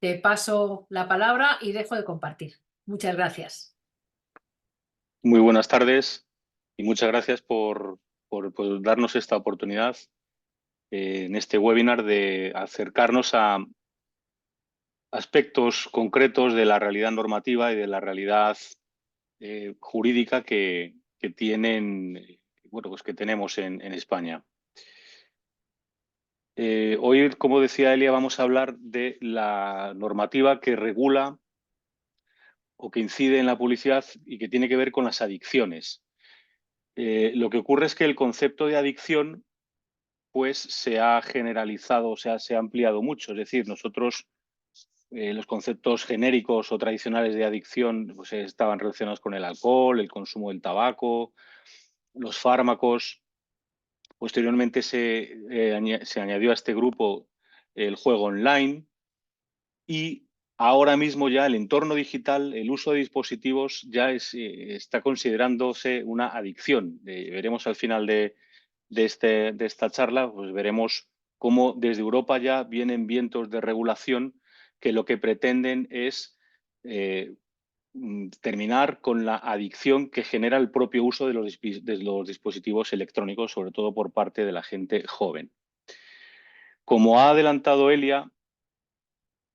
te paso la palabra y dejo de compartir. Muchas gracias. Muy buenas tardes y muchas gracias por darnos esta oportunidad en este webinar de acercarnos a aspectos concretos de la realidad normativa y de la realidad jurídica que tenemos en España. Hoy, como decía Elia, vamos a hablar de la normativa que regula o que incide en la publicidad y que tiene que ver con las adicciones. Lo que ocurre es que el concepto de adicción pues se ha generalizado, o sea, se ha ampliado mucho. Es decir, nosotros los conceptos genéricos o tradicionales de adicción pues, estaban relacionados con el alcohol, el consumo del tabaco, los fármacos. Posteriormente se añadió a este grupo el juego online y ahora mismo ya el entorno digital, el uso de dispositivos ya está considerándose una adicción. Veremos al final de esta charla, pues veremos cómo desde Europa ya vienen vientos de regulación que lo que pretenden es terminar con la adicción que genera el propio uso de los dispositivos electrónicos, sobre todo por parte de la gente joven. Como ha adelantado Elia,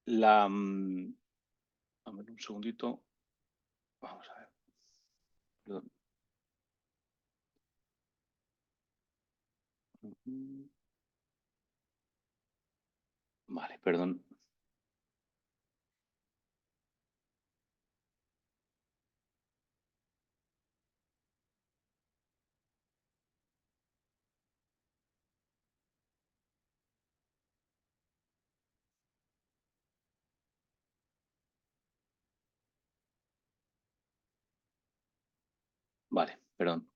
a ver, un segundito. Vamos a ver. Perdón. Vale, perdón. Vale, perdón.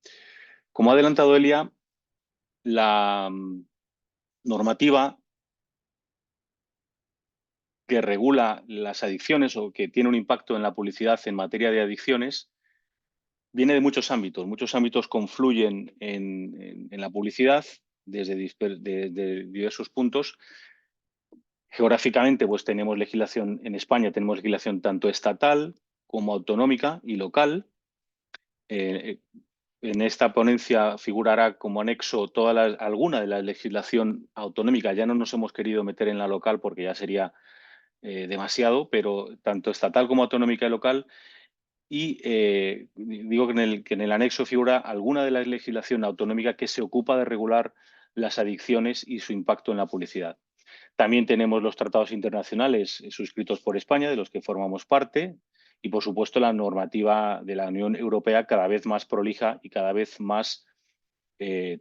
Como ha adelantado Elia, la normativa que regula las adicciones o que tiene un impacto en la publicidad en materia de adicciones viene de muchos ámbitos. Muchos ámbitos confluyen en la publicidad desde diversos puntos. Geográficamente, pues tenemos legislación en España, tenemos legislación tanto estatal como autonómica y local. En esta ponencia figurará como anexo alguna de la legislación autonómica. Ya no nos hemos querido meter en la local porque ya sería demasiado, pero tanto estatal como autonómica y local. Y digo que en el anexo figura alguna de la legislación autonómica que se ocupa de regular las adicciones y su impacto en la publicidad. También tenemos los tratados internacionales suscritos por España, de los que formamos parte, y por supuesto la normativa de la Unión Europea cada vez más prolija y cada vez más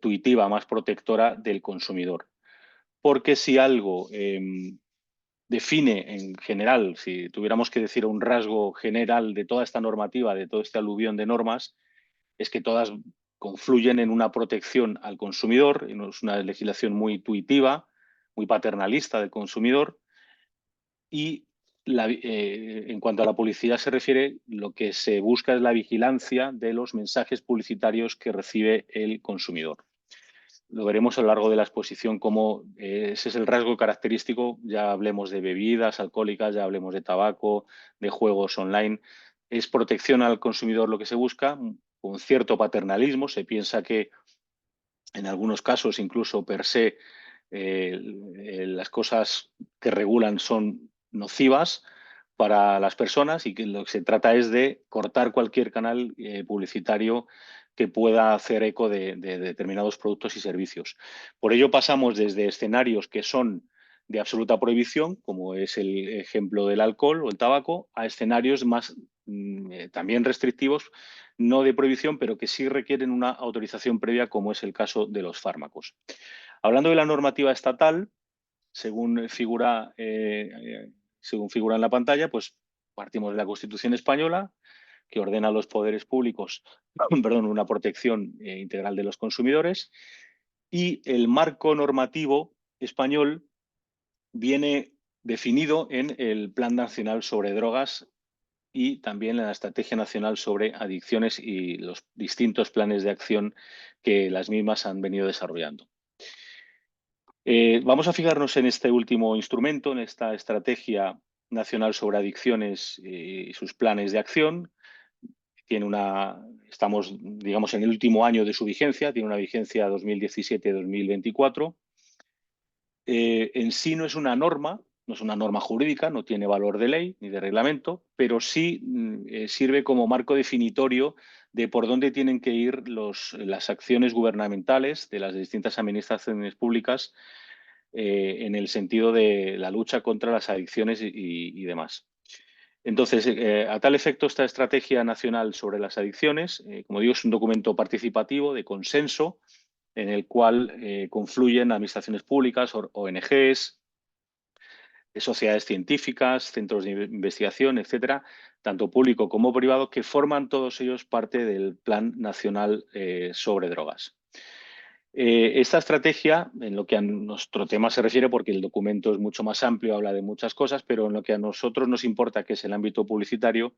tuitiva, más protectora del consumidor. Porque si algo define en general, si tuviéramos que decir un rasgo general de toda esta normativa, de todo este aluvión de normas, es que todas confluyen en una protección al consumidor, es una legislación muy tuitiva, muy paternalista del consumidor y en cuanto a la publicidad se refiere, lo que se busca es la vigilancia de los mensajes publicitarios que recibe el consumidor. Lo veremos a lo largo de la exposición como ese es el rasgo característico. Ya hablemos de bebidas alcohólicas, ya hablemos de tabaco, de juegos online. Es protección al consumidor lo que se busca, con cierto paternalismo. Se piensa que en algunos casos, incluso per se, las cosas que regulan son nocivas para las personas y que lo que se trata es de cortar cualquier canal publicitario que pueda hacer eco de determinados productos y servicios. Por ello pasamos desde escenarios que son de absoluta prohibición, como es el ejemplo del alcohol o el tabaco, a escenarios más también restrictivos, no de prohibición, pero que sí requieren una autorización previa, como es el caso de los fármacos. Hablando de la normativa estatal, según figura en la pantalla, pues partimos de la Constitución española, que ordena a los poderes públicos una protección integral de los consumidores, y el marco normativo español viene definido en el Plan Nacional sobre Drogas y también en la Estrategia Nacional sobre Adicciones y los distintos planes de acción que las mismas han venido desarrollando. Vamos a fijarnos en este último instrumento, en esta Estrategia Nacional sobre Adicciones y sus planes de acción. Estamos, digamos, en el último año de su vigencia, tiene una vigencia 2017-2024. En sí no es una norma, no es una norma jurídica, no tiene valor de ley ni de reglamento, pero sí sirve como marco definitorio de por dónde tienen que ir las acciones gubernamentales de las distintas administraciones públicas en el sentido de la lucha contra las adicciones y demás. Entonces, a tal efecto, esta Estrategia Nacional sobre las Adicciones, como digo, es un documento participativo de consenso en el cual confluyen administraciones públicas, ONGs, sociedades científicas, centros de investigación, etcétera, tanto público como privado, que forman todos ellos parte del Plan Nacional sobre Drogas. Esta estrategia, en lo que a nuestro tema se refiere, porque el documento es mucho más amplio, habla de muchas cosas, pero en lo que a nosotros nos importa, que es el ámbito publicitario,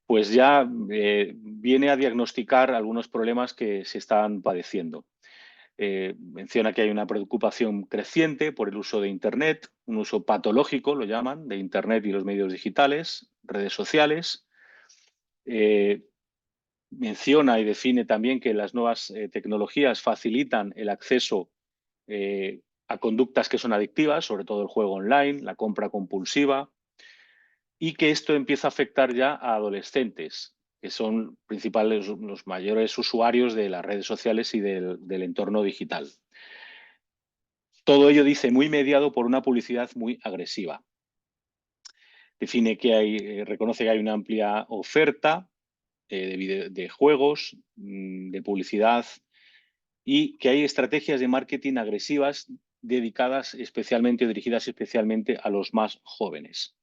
pues ya viene a diagnosticar algunos problemas que se están padeciendo. Menciona que hay una preocupación creciente por el uso de Internet, un uso patológico, lo llaman, de Internet y los medios digitales, redes sociales. Menciona y define también que las nuevas tecnologías facilitan el acceso a conductas que son adictivas, sobre todo el juego online, la compra compulsiva, y que esto empieza a afectar ya a adolescentes, que son principales, los mayores usuarios de las redes sociales y del entorno digital. Todo ello, dice, muy mediado por una publicidad muy agresiva. Define que reconoce que hay una amplia oferta de juegos, de publicidad, y que hay estrategias de marketing agresivas dedicadas especialmente, dirigidas especialmente a los más jóvenes.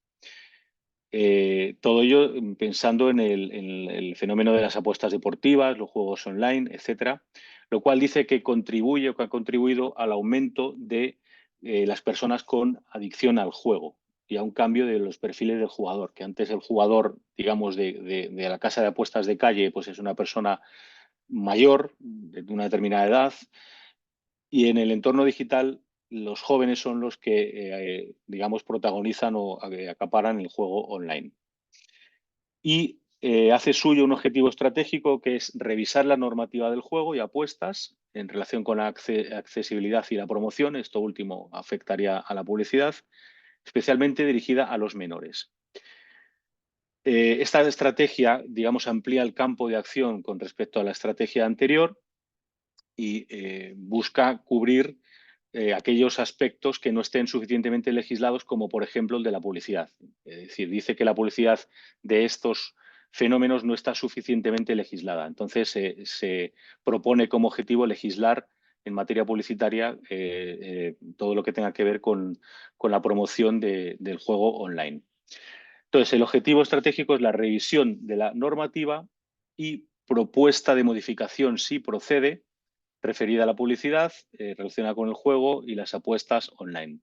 Todo ello pensando en el fenómeno de las apuestas deportivas, los juegos online, etcétera, lo cual dice que contribuye o que ha contribuido al aumento de las personas con adicción al juego y a un cambio de los perfiles del jugador, que antes el jugador, digamos, de la casa de apuestas de calle, pues es una persona mayor, de una determinada edad, y en el entorno digital los jóvenes son los que, digamos, protagonizan o acaparan el juego online. Y hace suyo un objetivo estratégico que es revisar la normativa del juego y apuestas en relación con la accesibilidad y la promoción. Esto último afectaría a la publicidad, especialmente dirigida a los menores. Esta estrategia, digamos, amplía el campo de acción con respecto a la estrategia anterior y busca cubrir aquellos aspectos que no estén suficientemente legislados, como por ejemplo el de la publicidad. Es decir, dice que la publicidad de estos fenómenos no está suficientemente legislada. Entonces, se propone como objetivo legislar en materia publicitaria todo lo que tenga que ver con la promoción del juego online. Entonces, el objetivo estratégico es la revisión de la normativa y propuesta de modificación, si procede, referida a la publicidad relacionada con el juego y las apuestas online.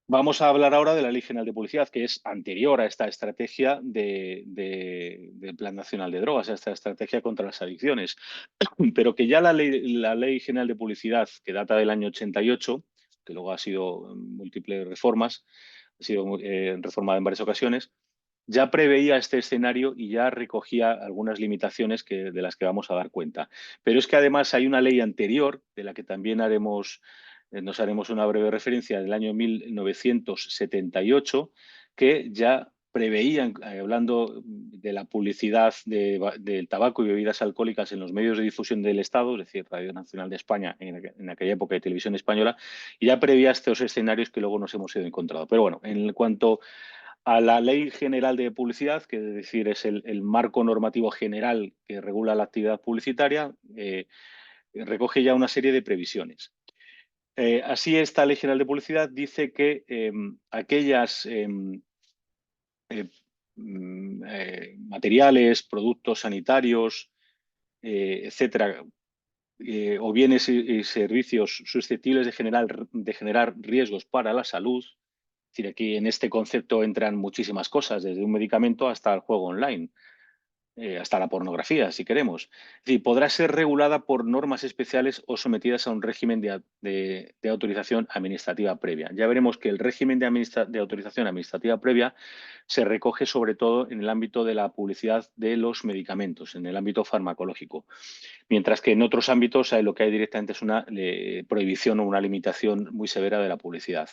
Vamos a hablar ahora de la Ley General de Publicidad, que es anterior a esta estrategia del Plan Nacional de Drogas, a esta estrategia contra las adicciones, pero que ya la Ley General de Publicidad, que data del año 88, que luego ha sido múltiples reformas, ha sido reformada en varias ocasiones, ya preveía este escenario y ya recogía algunas limitaciones de las que vamos a dar cuenta. Pero es que además hay una ley anterior, de la que también nos haremos una breve referencia, del año 1978, que ya preveían, hablando de la publicidad del tabaco y bebidas alcohólicas en los medios de difusión del Estado, es decir, Radio Nacional de España en aquella época de Televisión Española, y ya preveía estos escenarios que luego nos hemos ido encontrando. Pero bueno, en cuanto a la Ley General de Publicidad, que es decir, es el marco normativo general que regula la actividad publicitaria, recoge ya una serie de previsiones. Así, esta Ley General de Publicidad dice que aquellas materiales, productos sanitarios, etcétera, o bienes y servicios susceptibles de generar riesgos para la salud. Es decir, aquí en este concepto entran muchísimas cosas, desde un medicamento hasta el juego online. hasta la pornografía, si queremos. Es decir, podrá ser regulada por normas especiales o sometidas a un régimen de autorización administrativa previa. Ya veremos que el régimen de autorización administrativa previa se recoge sobre todo en el ámbito de la publicidad de los medicamentos, en el ámbito farmacológico, mientras que en otros ámbitos lo que hay directamente es una prohibición o una limitación muy severa de la publicidad.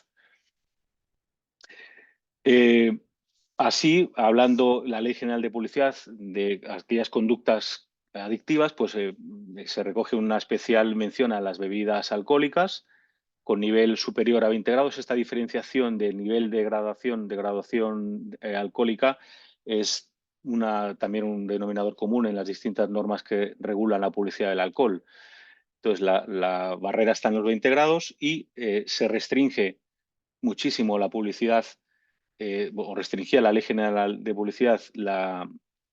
Así, hablando la Ley General de Publicidad de aquellas conductas adictivas, pues se recoge una especial mención a las bebidas alcohólicas con nivel superior a 20 grados. Esta diferenciación del nivel de graduación alcohólica es también un denominador común en las distintas normas que regulan la publicidad del alcohol. Entonces, la barrera está en los 20 grados y se restringe muchísimo la publicidad o restringía la Ley General de Publicidad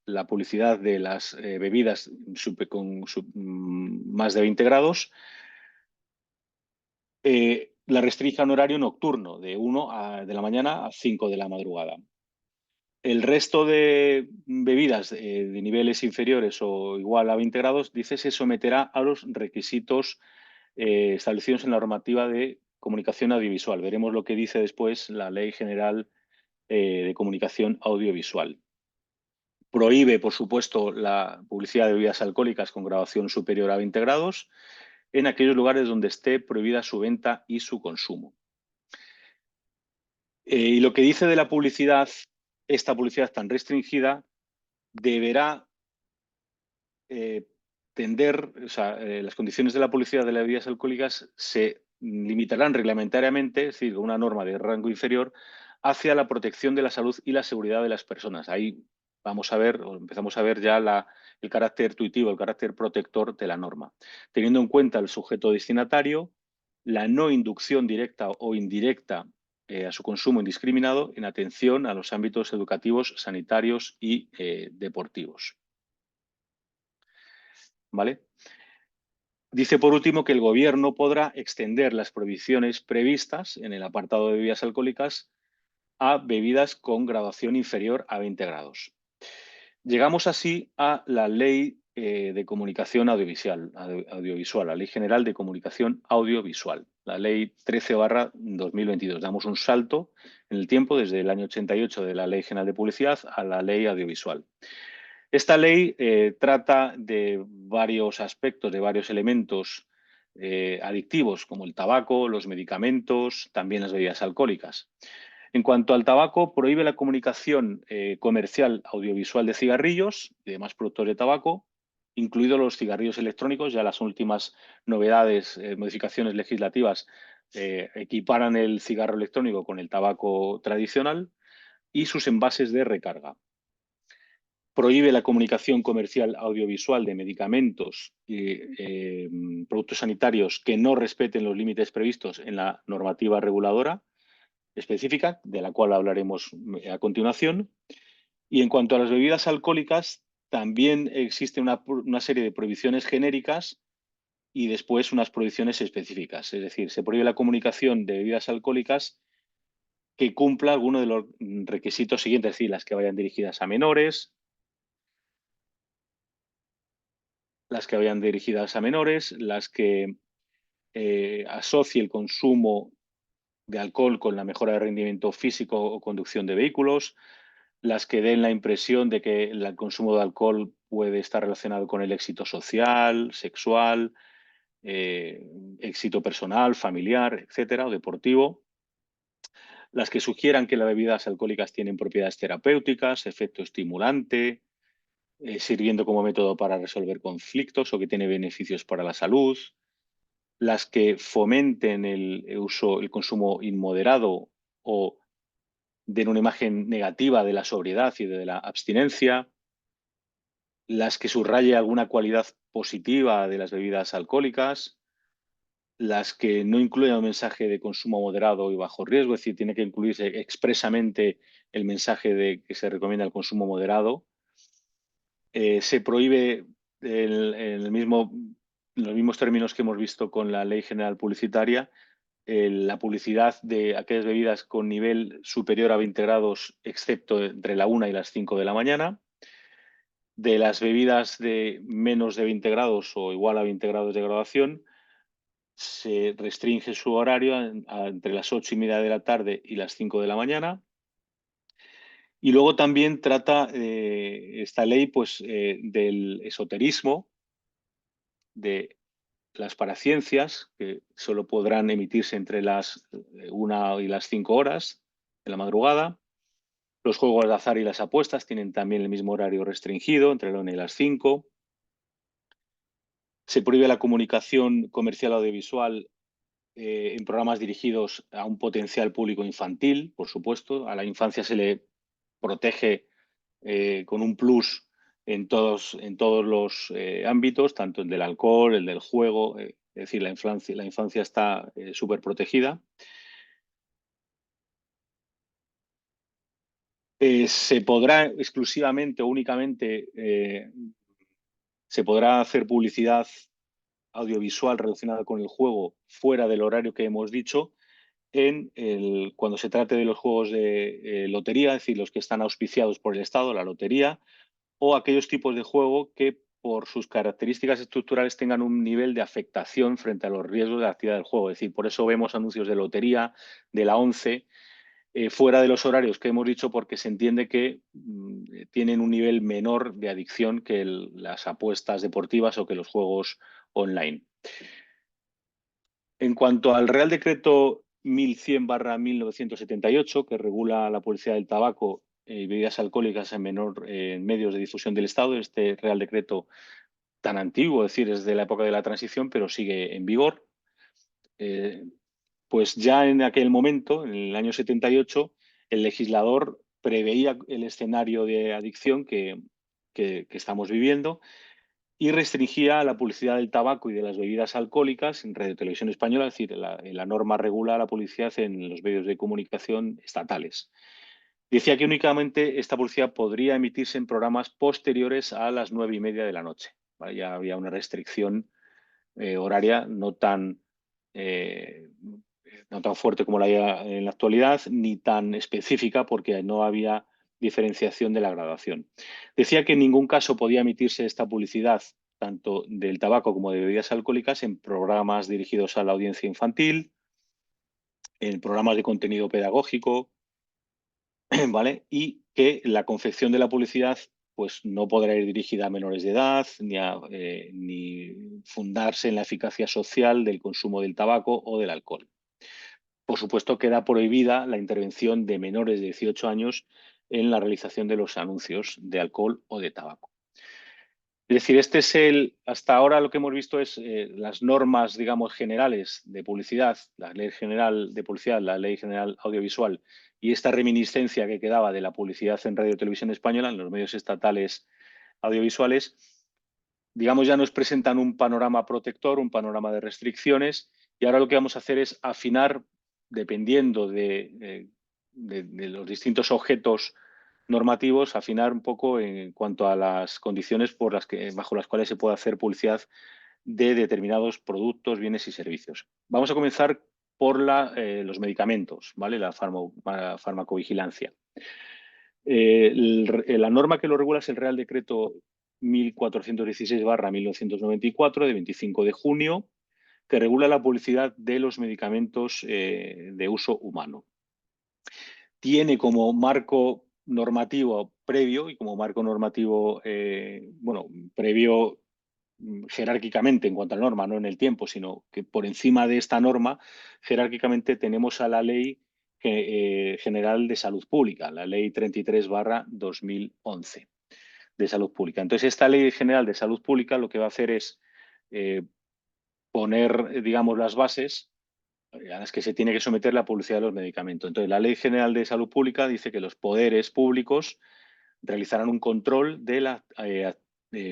la publicidad de las bebidas con más de 20 grados, la restringe a un horario nocturno, de 1 de la mañana a 5 de la madrugada. El resto de bebidas de niveles inferiores o igual a 20 grados, dice, se someterá a los requisitos establecidos en la normativa de comunicación audiovisual. Veremos lo que dice después la Ley General de Comunicación Audiovisual. Prohíbe, por supuesto, la publicidad de bebidas alcohólicas con graduación superior a 20 grados en aquellos lugares donde esté prohibida su venta y su consumo. Y lo que dice de la publicidad, esta publicidad tan restringida, deberá tender, o sea, las condiciones de la publicidad de las bebidas alcohólicas se limitarán reglamentariamente, es decir, una norma de rango inferior, hacia la protección de la salud y la seguridad de las personas. Ahí vamos a ver, o empezamos a ver ya el carácter tuitivo, el carácter protector de la norma, teniendo en cuenta el sujeto destinatario, la no inducción directa o indirecta a su consumo indiscriminado en atención a los ámbitos educativos, sanitarios y deportivos. ¿Vale? Dice, por último, que el Gobierno podrá extender las prohibiciones previstas en el apartado de bebidas alcohólicas a bebidas con graduación inferior a 20 grados. Llegamos así a la Ley de Comunicación Audiovisual, la Ley General de Comunicación Audiovisual, la Ley 13/2022. Damos un salto en el tiempo desde el año 88 de la Ley General de Publicidad a la Ley Audiovisual. Esta ley trata de varios aspectos, de varios elementos adictivos, como el tabaco, los medicamentos, también las bebidas alcohólicas. En cuanto al tabaco, prohíbe la comunicación comercial audiovisual de cigarrillos y demás productos de tabaco, incluidos los cigarrillos electrónicos. Ya las últimas novedades, modificaciones legislativas, equiparan el cigarro electrónico con el tabaco tradicional y sus envases de recarga. Prohíbe la comunicación comercial audiovisual de medicamentos y productos sanitarios que no respeten los límites previstos en la normativa reguladora específica, de la cual hablaremos a continuación. Y en cuanto a las bebidas alcohólicas, también existe una serie de prohibiciones genéricas y después unas prohibiciones específicas. Es decir, se prohíbe la comunicación de bebidas alcohólicas que cumpla alguno de los requisitos siguientes, es decir, las que vayan dirigidas a menores, las que vayan dirigidas a menores, las que asocie el consumo de alcohol con la mejora de rendimiento físico o conducción de vehículos, las que den la impresión de que el consumo de alcohol puede estar relacionado con el éxito social, sexual, éxito personal, familiar, etcétera, o deportivo, las que sugieran que las bebidas alcohólicas tienen propiedades terapéuticas, efecto estimulante, sirviendo como método para resolver conflictos o que tiene beneficios para la salud, las que fomenten el consumo inmoderado o den una imagen negativa de la sobriedad y de la abstinencia, las que subraye alguna cualidad positiva de las bebidas alcohólicas, las que no incluyan un mensaje de consumo moderado y bajo riesgo, es decir, tiene que incluirse expresamente el mensaje de que se recomienda el consumo moderado. Se prohíbe en los mismos términos que hemos visto con la Ley General Publicitaria, la publicidad de aquellas bebidas con nivel superior a 20 grados, excepto entre la 1 y las 5 de la mañana. De las bebidas de menos de 20 grados o igual a 20 grados de graduación, se restringe su horario entre las 8:30 de la tarde y las 5 de la mañana. Y luego también trata esta ley pues, del esoterismo, de las paraciencias, que solo podrán emitirse entre las 1 y las 5 horas de la madrugada. Los juegos de azar y las apuestas tienen también el mismo horario restringido, entre la 1 y las 5. Se prohíbe la comunicación comercial audiovisual en programas dirigidos a un potencial público infantil, por supuesto. A la infancia se le protege con un plus en todos los ámbitos, tanto el del alcohol, el del juego. Es decir, la infancia está súper protegida. Se podrá exclusivamente o únicamente se podrá hacer publicidad audiovisual relacionada con el juego fuera del horario que hemos dicho, cuando se trate de los juegos de lotería, es decir, los que están auspiciados por el Estado, la lotería, o aquellos tipos de juego que por sus características estructurales tengan un nivel de afectación frente a los riesgos de la actividad del juego. Es decir, por eso vemos anuncios de lotería, de la ONCE, fuera de los horarios que hemos dicho, porque se entiende que tienen un nivel menor de adicción que las apuestas deportivas o que los juegos online. En cuanto al Real Decreto 1100/1978, que regula la publicidad del tabaco y bebidas alcohólicas en medios de difusión del Estado, este Real Decreto tan antiguo, es decir, es de la época de la transición, pero sigue en vigor. Pues ya en aquel momento, en el año 78, el legislador preveía el escenario de adicción que estamos viviendo y restringía la publicidad del tabaco y de las bebidas alcohólicas en Radio Televisión Española, es decir, la norma regula la publicidad en los medios de comunicación estatales. Decía que únicamente esta publicidad podría emitirse en programas posteriores a las 9:30 de la noche. ¿Vale? Ya había una restricción horaria no tan fuerte como la hay en la actualidad, ni tan específica porque no había diferenciación de la graduación. Decía que en ningún caso podía emitirse esta publicidad, tanto del tabaco como de bebidas alcohólicas, en programas dirigidos a la audiencia infantil, en programas de contenido pedagógico, ¿vale? Y que la confección de la publicidad pues no podrá ir dirigida a menores de edad ni fundarse en la eficacia social del consumo del tabaco o del alcohol. Por supuesto, queda prohibida la intervención de menores de 18 años en la realización de los anuncios de alcohol o de tabaco. Es decir, hasta ahora lo que hemos visto es las normas, digamos, generales de publicidad, la Ley General de Publicidad, la Ley General Audiovisual y esta reminiscencia que quedaba de la publicidad en Radio y Televisión Española, en los medios estatales audiovisuales, digamos, ya nos presentan un panorama protector, un panorama de restricciones, y ahora lo que vamos a hacer es afinar, dependiendo de los distintos objetos normativos, afinar un poco en cuanto a las condiciones bajo las cuales se puede hacer publicidad de determinados productos, bienes y servicios. Vamos a comenzar por los medicamentos, ¿vale? La farmacovigilancia. La norma que lo regula es el Real Decreto 1416/1994 de 25 de junio, que regula la publicidad de los medicamentos de uso humano. Tiene como marco normativo previo y como marco normativo, previo jerárquicamente en cuanto a la norma, no en el tiempo, sino que por encima de esta norma, jerárquicamente tenemos a la Ley General de Salud Pública, la Ley 33/2011 de Salud Pública. Entonces, esta Ley General de Salud Pública lo que va a hacer es poner, digamos, las bases a las que se tiene que someter la publicidad de los medicamentos. Entonces, la Ley General de Salud Pública dice que los poderes públicos realizarán un control de la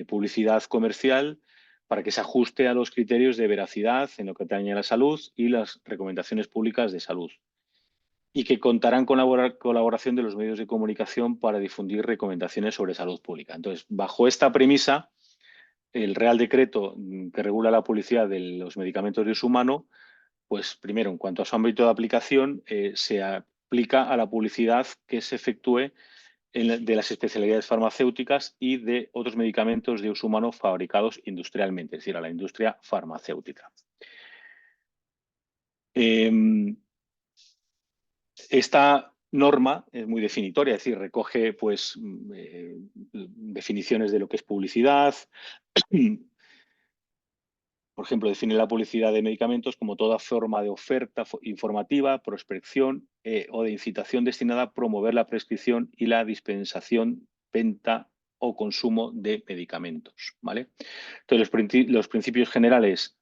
publicidad comercial para que se ajuste a los criterios de veracidad en lo que atañe a la salud y las recomendaciones públicas de salud. Y que contarán con la colaboración de los medios de comunicación para difundir recomendaciones sobre salud pública. Entonces, bajo esta premisa, el Real Decreto que regula la publicidad de los medicamentos de uso humano, pues primero, en cuanto a su ámbito de aplicación, se aplica a la publicidad que se efectúe de las especialidades farmacéuticas y de otros medicamentos de uso humano fabricados industrialmente, es decir, a la industria farmacéutica. Esta norma es muy definitoria, es decir, recoge pues, definiciones de lo que es publicidad. Por ejemplo, define la publicidad de medicamentos como toda forma de oferta informativa, prospección o de incitación destinada a promover la prescripción y la dispensación, venta o consumo de medicamentos, ¿vale? Entonces, los principios generales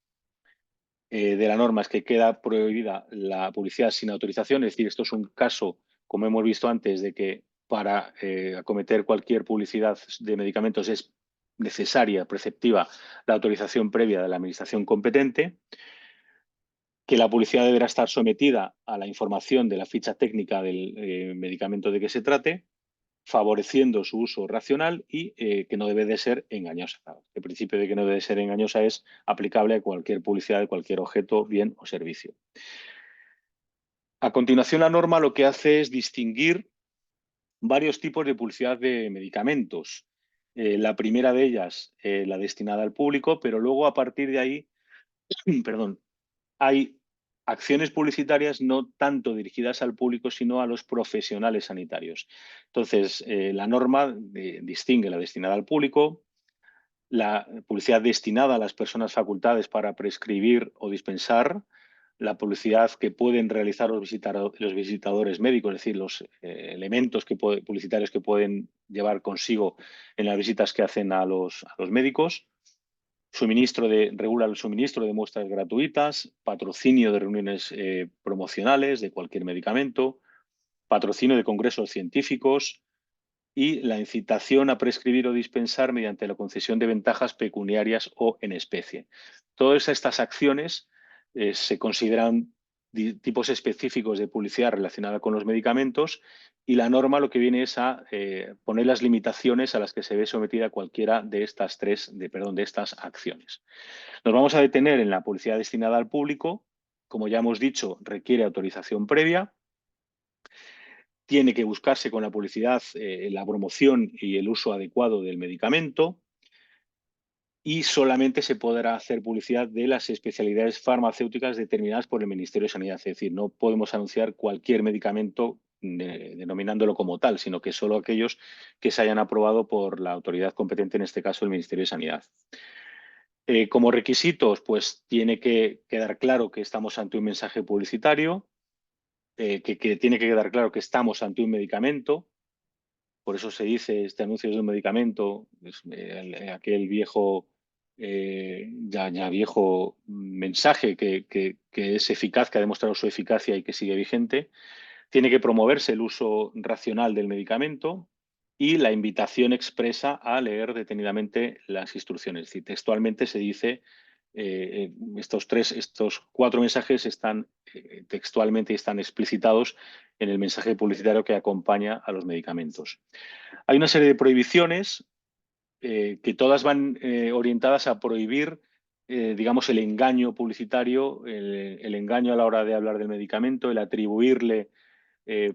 de la norma es que queda prohibida la publicidad sin autorización, es decir, esto es un caso, como hemos visto antes, de que para acometer cualquier publicidad de medicamentos es necesaria, preceptiva, la autorización previa de la administración competente, que la publicidad deberá estar sometida a la información de la ficha técnica del medicamento de que se trate, favoreciendo su uso racional y que no debe de ser engañosa. El principio de que no debe de ser engañosa es aplicable a cualquier publicidad de cualquier objeto, bien o servicio. A continuación, la norma lo que hace es distinguir varios tipos de publicidad de medicamentos. La primera de ellas, la destinada al público, pero luego a partir de ahí, perdón, hay acciones publicitarias no tanto dirigidas al público, sino a los profesionales sanitarios. Entonces, la norma distingue la destinada al público, la publicidad destinada a las personas facultadas para prescribir o dispensar, la publicidad que pueden realizar los visitadores médicos, es decir, los elementos publicitarios que pueden llevar consigo en las visitas que hacen a los médicos, regula el suministro de muestras gratuitas, patrocinio de reuniones promocionales de cualquier medicamento, patrocinio de congresos científicos y la incitación a prescribir o dispensar mediante la concesión de ventajas pecuniarias o en especie. Todas estas acciones se consideran tipos específicos de publicidad relacionada con los medicamentos y la norma lo que viene es a poner las limitaciones a las que se ve sometida cualquiera de estas de estas acciones. Nos vamos a detener en la publicidad destinada al público. Como ya hemos dicho, requiere autorización previa. Tiene que buscarse con la publicidad la promoción y el uso adecuado del medicamento y solamente se podrá hacer publicidad de las especialidades farmacéuticas determinadas por el Ministerio de Sanidad. Es decir, no podemos anunciar cualquier medicamento denominándolo como tal, sino que solo aquellos que se hayan aprobado por la autoridad competente, en este caso el Ministerio de Sanidad. Como requisitos, pues tiene que quedar claro que estamos ante un mensaje publicitario, que tiene que quedar claro que estamos ante un medicamento. Por eso se dice, este anuncio es de un medicamento, aquel viejo, ya viejo mensaje que es eficaz, que ha demostrado su eficacia y que sigue vigente. Tiene que promoverse el uso racional del medicamento y la invitación expresa a leer detenidamente las instrucciones. Es decir, textualmente se dice, estos 4 mensajes están textualmente y están explicitados en el mensaje publicitario que acompaña a los medicamentos. Hay una serie de prohibiciones que todas van orientadas a prohibir, digamos, el engaño publicitario, el engaño a la hora de hablar del medicamento, el atribuirle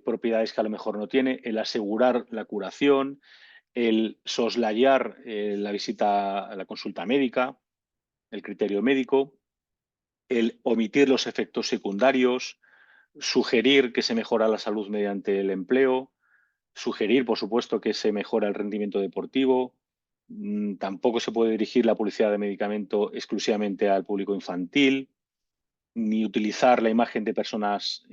propiedades que a lo mejor no tiene, el asegurar la curación, el soslayar la visita a la consulta médica, el criterio médico, el omitir los efectos secundarios, sugerir que se mejora la salud mediante el empleo, sugerir, por supuesto, que se mejora el rendimiento deportivo. Tampoco se puede dirigir la publicidad de medicamento exclusivamente al público infantil, ni utilizar la imagen de personas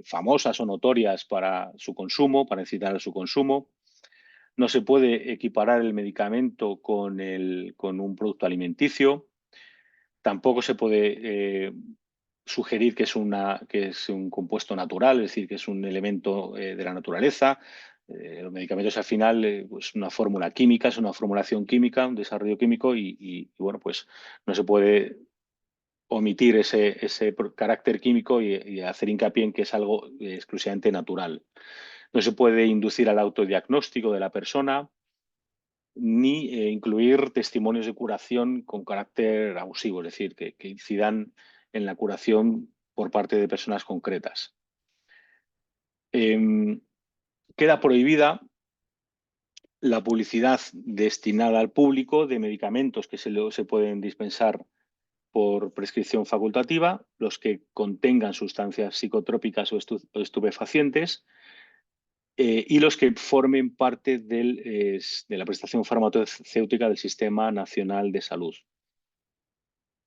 famosas o notorias para su consumo, para incitar a su consumo. No se puede equiparar el medicamento con un producto alimenticio. Tampoco se puede sugerir que es un compuesto natural, es decir, que es un elemento de la naturaleza. Los medicamentos al final pues una fórmula química, es una formulación química, un desarrollo químico y bueno, pues no se puede omitir ese carácter químico y hacer hincapié en que es algo exclusivamente natural. No se puede inducir al autodiagnóstico de la persona ni incluir testimonios de curación con carácter abusivo, es decir, que incidan en la curación por parte de personas concretas. Queda prohibida la publicidad destinada al público de medicamentos que se pueden dispensar por prescripción facultativa, los que contengan sustancias psicotrópicas o estupefacientes, y los que formen parte de la prestación farmacéutica del Sistema Nacional de Salud.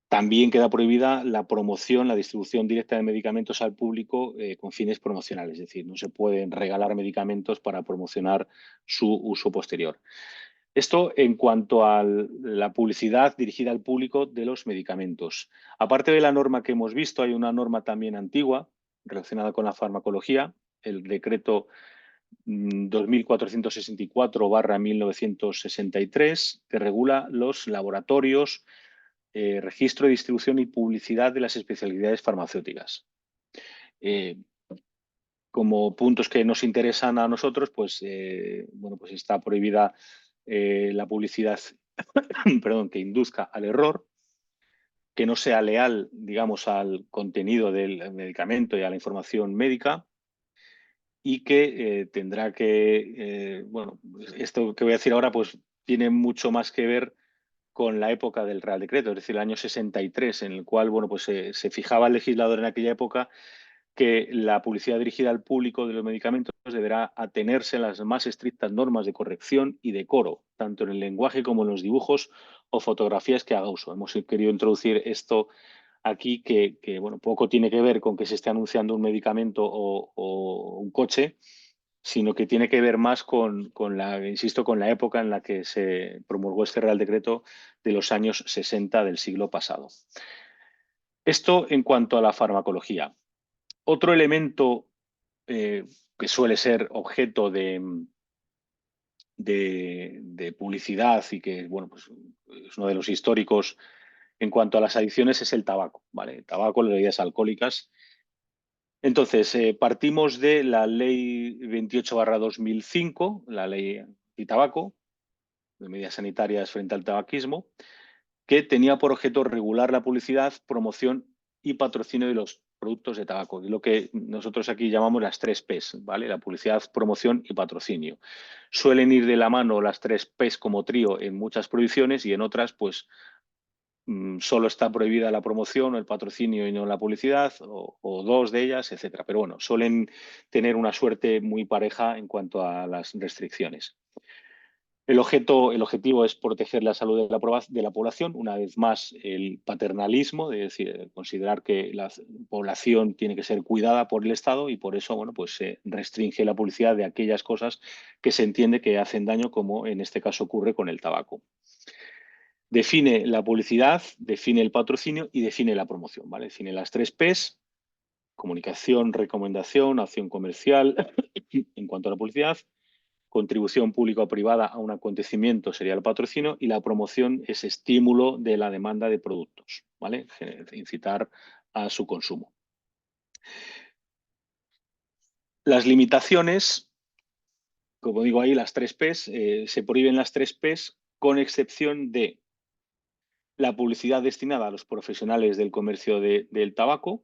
También queda prohibida la promoción, la distribución directa de medicamentos al público con fines promocionales, es decir, no se pueden regalar medicamentos para promocionar su uso posterior. Esto en cuanto a la publicidad dirigida al público de los medicamentos. Aparte de la norma que hemos visto, hay una norma también antigua relacionada con la farmacología, el decreto 2464/1963, que regula los laboratorios, registro de distribución y publicidad de las especialidades farmacéuticas. Como puntos que nos interesan a nosotros, pues, bueno, pues está prohibida la publicidad perdón, que induzca al error, que no sea leal, digamos, al contenido del medicamento y a la información médica, y que tendrá que, bueno, esto que voy a decir ahora, pues tiene mucho más que ver con la época del Real Decreto, es decir, el año 63, en el cual, bueno, pues se fijaba el legislador en aquella época que la publicidad dirigida al público de los medicamentos deberá atenerse a las más estrictas normas de corrección y decoro, tanto en el lenguaje como en los dibujos o fotografías que haga uso. Hemos querido introducir esto aquí que bueno, poco tiene que ver con que se esté anunciando un medicamento o un coche, sino que tiene que ver más con insisto, con la época en la que se promulgó este Real Decreto de los años 60 del siglo pasado. Esto en cuanto a la farmacología. Otro elemento que suele ser objeto de publicidad y que bueno, pues es uno de los históricos en cuanto a las adicciones es el tabaco, ¿vale? El tabaco, las bebidas alcohólicas. Entonces, partimos de la Ley 28/2005, la Ley Antitabaco, de medidas sanitarias frente al tabaquismo, que tenía por objeto regular la publicidad, promoción y patrocinio de los productos de tabaco, lo que nosotros aquí llamamos las 3Ps, ¿vale? La publicidad, promoción y patrocinio. Suelen ir de la mano las 3Ps como trío en muchas prohibiciones y en otras, pues, solo está prohibida la promoción o el patrocinio y no la publicidad, o dos de ellas, etcétera. Pero bueno, suelen tener una suerte muy pareja en cuanto a las restricciones. El objetivo es proteger la salud de la población, una vez más el paternalismo, es decir, considerar que la población tiene que ser cuidada por el Estado y por eso bueno, pues se restringe la publicidad de aquellas cosas que se entiende que hacen daño, como en este caso ocurre con el tabaco. Define la publicidad, define el patrocinio y define la promoción, ¿vale? Define las 3Ps: comunicación, recomendación, acción comercial en cuanto a la publicidad. Contribución pública o privada a un acontecimiento sería el patrocinio, y la promoción es estímulo de la demanda de productos, ¿vale? Incitar a su consumo. Las limitaciones, como digo ahí, las 3Ps, se prohíben las 3Ps con excepción de la publicidad destinada a los profesionales del comercio del tabaco,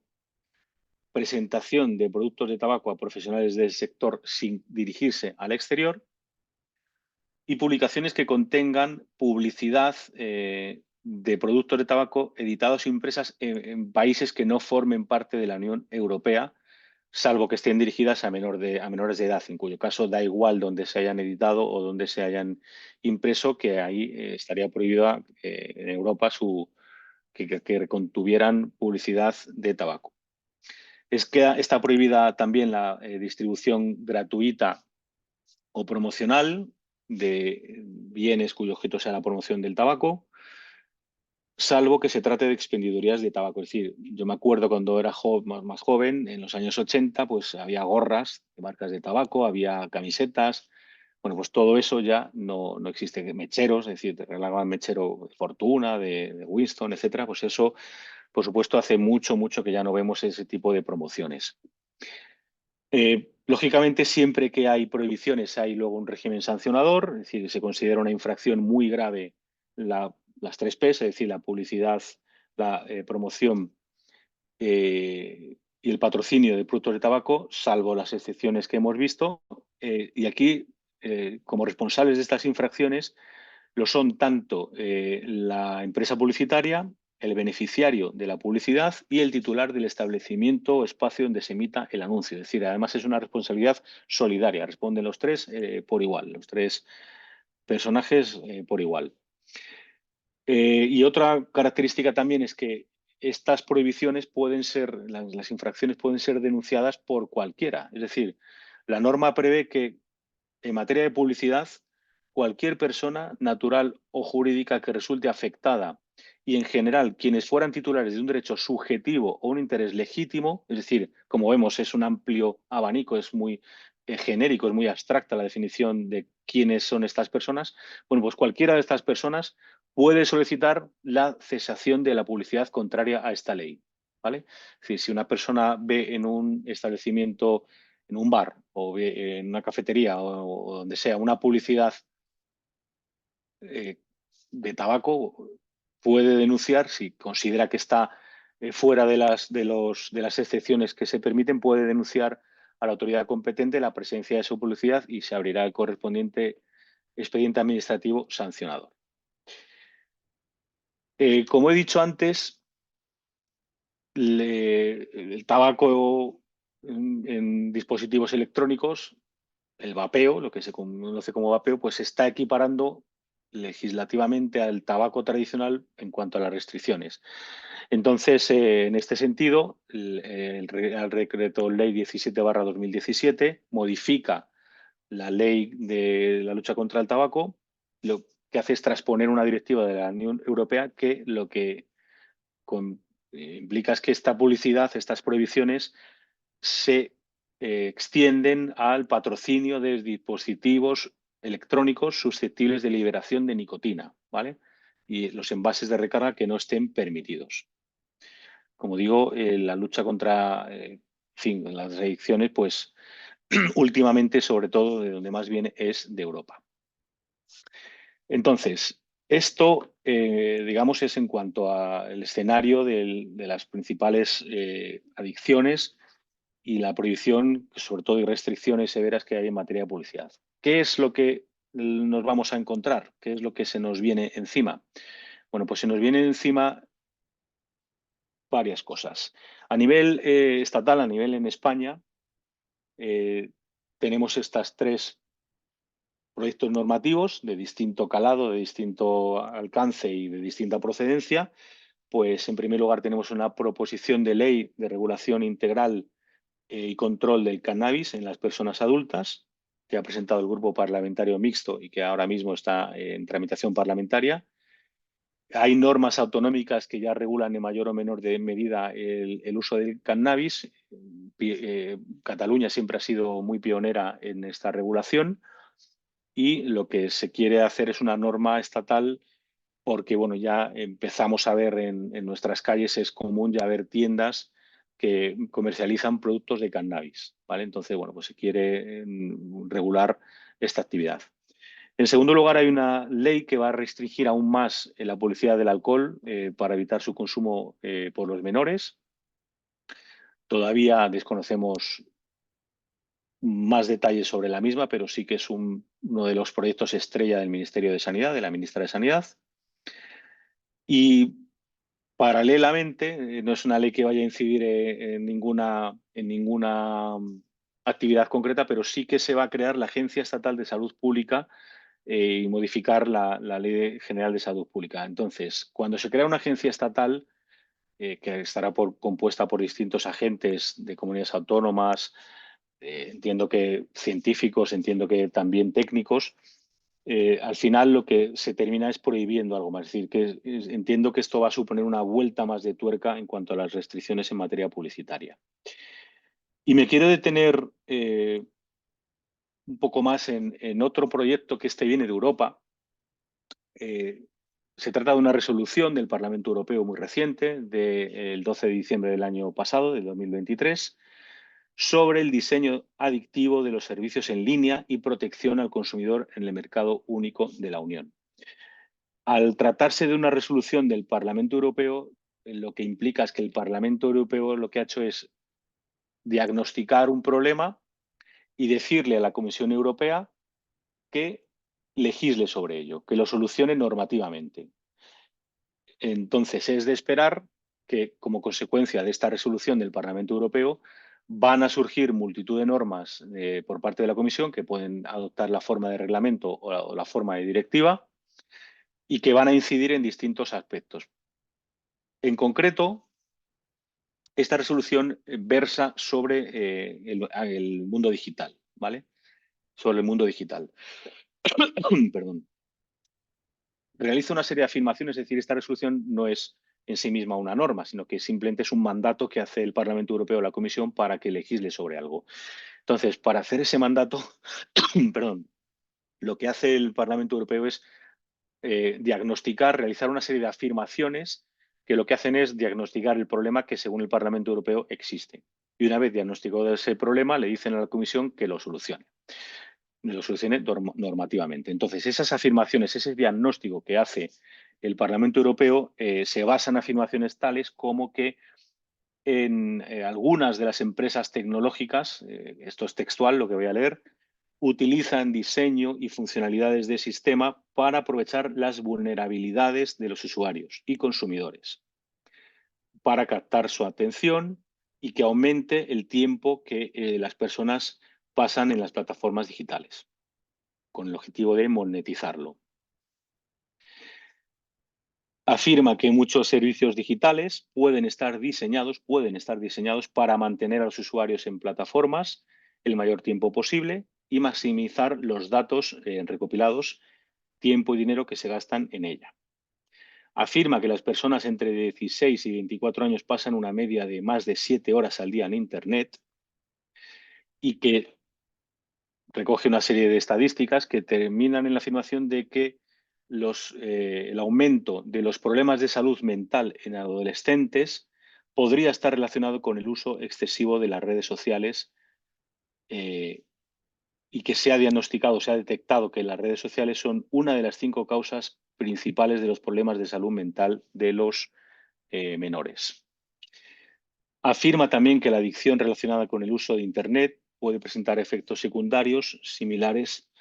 presentación de productos de tabaco a profesionales del sector sin dirigirse al exterior, y publicaciones que contengan publicidad de productos de tabaco editados e impresas en países que no formen parte de la Unión Europea, salvo que estén dirigidas a menores de edad, en cuyo caso da igual donde se hayan editado o donde se hayan impreso, que ahí estaría prohibida en Europa que contuvieran publicidad de tabaco. Está prohibida también la distribución gratuita o promocional de bienes cuyo objeto sea la promoción del tabaco, salvo que se trate de expendidurías de tabaco. Es decir, yo me acuerdo cuando era más joven, en los años 80, pues había gorras de marcas de tabaco, había camisetas. Bueno, pues todo eso ya no existe. Mecheros, es decir, te regalaban mechero de Fortuna, de Winston, etcétera. Pues eso, por supuesto, hace mucho, mucho que ya no vemos ese tipo de promociones. Lógicamente, siempre que hay prohibiciones hay luego un régimen sancionador, es decir, se considera una infracción muy grave las 3Ps, es decir, la publicidad, la promoción y el patrocinio de productos de tabaco, salvo las excepciones que hemos visto. Y aquí como responsables de estas infracciones lo son tanto la empresa publicitaria, el beneficiario de la publicidad y el titular del establecimiento o espacio donde se emita el anuncio. Es decir, además es una responsabilidad solidaria. Responden los tres por igual, los tres personajes por igual. Y otra característica también es que estas prohibiciones pueden ser, las infracciones pueden ser denunciadas por cualquiera. Es decir, la norma prevé que en materia de publicidad, cualquier persona natural o jurídica que resulte afectada y en general quienes fueran titulares de un derecho subjetivo o un interés legítimo, es decir, como vemos es un amplio abanico, es muy genérico, es muy abstracta la definición de quiénes son estas personas, bueno, pues cualquiera de estas personas puede solicitar la cesación de la publicidad contraria a esta ley, ¿vale? Es decir, si una persona ve en un establecimiento, en un bar o en una cafetería o donde sea, una publicidad de tabaco, puede denunciar, si considera que está fuera de las excepciones que se permiten, puede denunciar a la autoridad competente la presencia de su publicidad y se abrirá el correspondiente expediente administrativo sancionador. Como he dicho antes, el tabaco en dispositivos electrónicos, el vapeo, lo que se conoce como vapeo, pues se está equiparando legislativamente al tabaco tradicional en cuanto a las restricciones. Entonces, en este sentido, el Real Decreto Ley 17/2017 modifica la ley de la lucha contra el tabaco. Lo que hace es transponer una directiva de la Unión Europea que lo que implica es que esta publicidad, estas prohibiciones, se extienden al patrocinio de dispositivos electrónicos susceptibles de liberación de nicotina, ¿vale? Y los envases de recarga que no estén permitidos. Como digo, la lucha contra las adicciones, pues últimamente, sobre todo, de donde más viene es de Europa. Entonces, esto, digamos, es en cuanto al escenario de las principales adicciones y la prohibición, sobre todo, y restricciones severas que hay en materia de publicidad. ¿Qué es lo que nos vamos a encontrar? ¿Qué es lo que se nos viene encima? Bueno, pues se nos viene encima varias cosas. A nivel estatal, a nivel en España, tenemos estas tres proyectos normativos de distinto calado, de distinto alcance y de distinta procedencia. Pues en primer lugar tenemos una proposición de ley de regulación integral y control del cannabis en las personas adultas, que ha presentado el Grupo Parlamentario Mixto y que ahora mismo está en tramitación parlamentaria. Hay normas autonómicas que ya regulan en mayor o menor medida el uso del cannabis. Cataluña siempre ha sido muy pionera en esta regulación y lo que se quiere hacer es una norma estatal porque bueno, ya empezamos a ver en nuestras calles, es común ya ver tiendas que comercializan productos de cannabis, ¿vale? Entonces, bueno, pues se quiere regular esta actividad. En segundo lugar, hay una ley que va a restringir aún más la publicidad del alcohol para evitar su consumo por los menores. Todavía desconocemos más detalles sobre la misma, pero sí que es uno de los proyectos estrella del Ministerio de Sanidad, de la ministra de Sanidad. Y paralelamente, no es una ley que vaya a incidir en ninguna actividad concreta, pero sí que se va a crear la Agencia Estatal de Salud Pública y modificar la Ley General de Salud Pública. Entonces, cuando se crea una agencia estatal, que estará compuesta por distintos agentes de comunidades autónomas, entiendo que científicos, entiendo que también técnicos, al final lo que se termina es prohibiendo algo más. Es decir, que entiendo que esto va a suponer una vuelta más de tuerca en cuanto a las restricciones en materia publicitaria. Y me quiero detener un poco más en otro proyecto que viene de Europa. Se trata de una resolución del Parlamento Europeo muy reciente, del 12 de diciembre del año pasado, del 2023, sobre el diseño adictivo de los servicios en línea y protección al consumidor en el mercado único de la Unión. Al tratarse de una resolución del Parlamento Europeo, lo que implica es que el Parlamento Europeo lo que ha hecho es diagnosticar un problema y decirle a la Comisión Europea que legisle sobre ello, que lo solucione normativamente. Entonces, es de esperar que, como consecuencia de esta resolución del Parlamento Europeo, van a surgir multitud de normas por parte de la Comisión que pueden adoptar la forma de reglamento o la forma de directiva y que van a incidir en distintos aspectos. En concreto, esta resolución versa sobre el mundo digital, ¿vale? Sobre el mundo digital. Perdón. Realiza una serie de afirmaciones, es decir, esta resolución no es en sí misma una norma, sino que simplemente es un mandato que hace el Parlamento Europeo a la Comisión para que legisle sobre algo. Entonces, para hacer ese mandato, perdón, lo que hace el Parlamento Europeo es diagnosticar, realizar una serie de afirmaciones que lo que hacen es diagnosticar el problema que, según el Parlamento Europeo, existe. Y una vez diagnosticado ese problema, le dicen a la Comisión que lo solucione normativamente. Entonces, esas afirmaciones, ese diagnóstico que hace el Parlamento Europeo se basa en afirmaciones tales como que en algunas de las empresas tecnológicas, esto es textual lo que voy a leer, utilizan diseño y funcionalidades de sistema para aprovechar las vulnerabilidades de los usuarios y consumidores, para captar su atención y que aumente el tiempo que las personas pasan en las plataformas digitales, con el objetivo de monetizarlo. Afirma que muchos servicios digitales pueden estar diseñados para mantener a los usuarios en plataformas el mayor tiempo posible y maximizar los datos recopilados, tiempo y dinero que se gastan en ella. Afirma que las personas entre 16 y 24 años pasan una media de más de 7 horas al día en Internet y que recoge una serie de estadísticas que terminan en la afirmación de que el aumento de los problemas de salud mental en adolescentes podría estar relacionado con el uso excesivo de las redes sociales y que se ha diagnosticado, se ha detectado que las redes sociales son una de las 5 causas principales de los problemas de salud mental de los menores. Afirma también que la adicción relacionada con el uso de Internet puede presentar efectos secundarios similares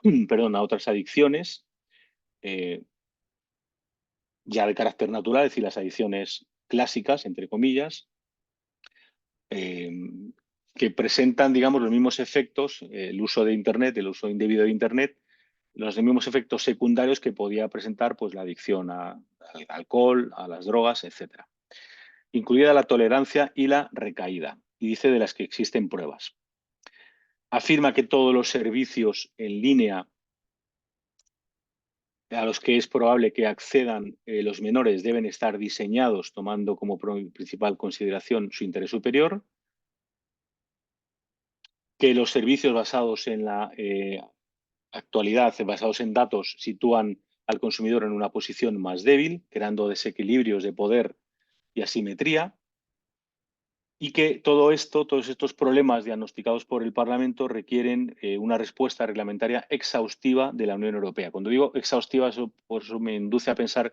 a otras adicciones, ya de carácter natural, es decir, las adicciones clásicas, entre comillas, que presentan, digamos, los mismos efectos, el uso de Internet, el uso indebido de Internet, los mismos efectos secundarios que podía presentar pues, la adicción al alcohol, a las drogas, etcétera, incluida la tolerancia y la recaída, y dice de las que existen pruebas. Afirma que todos los servicios en línea a los que es probable que accedan los menores deben estar diseñados tomando como principal consideración su interés superior, que los servicios basados en la actualidad, basados en datos, sitúan al consumidor en una posición más débil, creando desequilibrios de poder y asimetría, y que todo esto, todos estos problemas diagnosticados por el Parlamento requieren una respuesta reglamentaria exhaustiva de la Unión Europea. Cuando digo exhaustiva, por eso me induce a pensar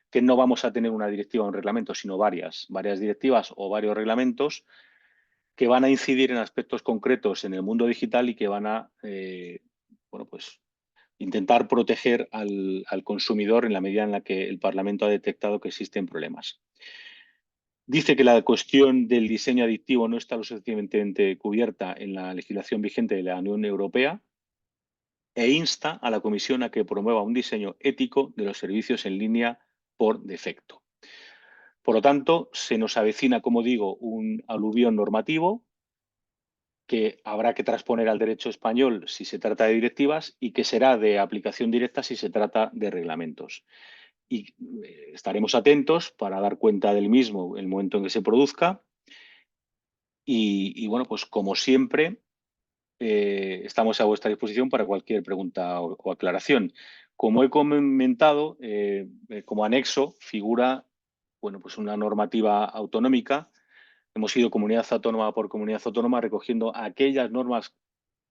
que no vamos a tener una directiva o un reglamento, sino varias directivas o varios reglamentos que van a incidir en aspectos concretos en el mundo digital y que van a intentar proteger al consumidor en la medida en la que el Parlamento ha detectado que existen problemas. Dice que la cuestión del diseño adictivo no está lo suficientemente cubierta en la legislación vigente de la Unión Europea e insta a la Comisión a que promueva un diseño ético de los servicios en línea por defecto. Por lo tanto, se nos avecina, como digo, un aluvión normativo que habrá que transponer al derecho español si se trata de directivas y que será de aplicación directa si se trata de reglamentos. Y estaremos atentos para dar cuenta del mismo en el momento en que se produzca. Y bueno, pues como siempre, estamos a vuestra disposición para cualquier pregunta o aclaración. Como he comentado, como anexo figura pues una normativa autonómica. Hemos ido comunidad autónoma por comunidad autónoma recogiendo aquellas normas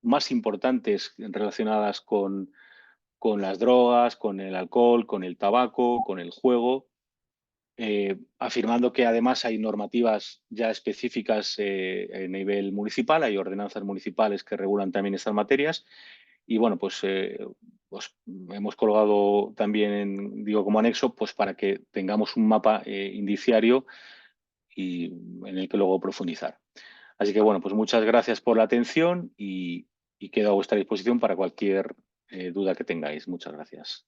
más importantes relacionadas con las drogas, con el alcohol, con el tabaco, con el juego, afirmando que además hay normativas ya específicas a nivel municipal, hay ordenanzas municipales que regulan también estas materias Y bueno, pues hemos colgado también, digo, como anexo, pues para que tengamos un mapa indiciario y en el que luego profundizar. Así que bueno, pues muchas gracias por la atención y quedo a vuestra disposición para cualquier duda que tengáis. Muchas gracias.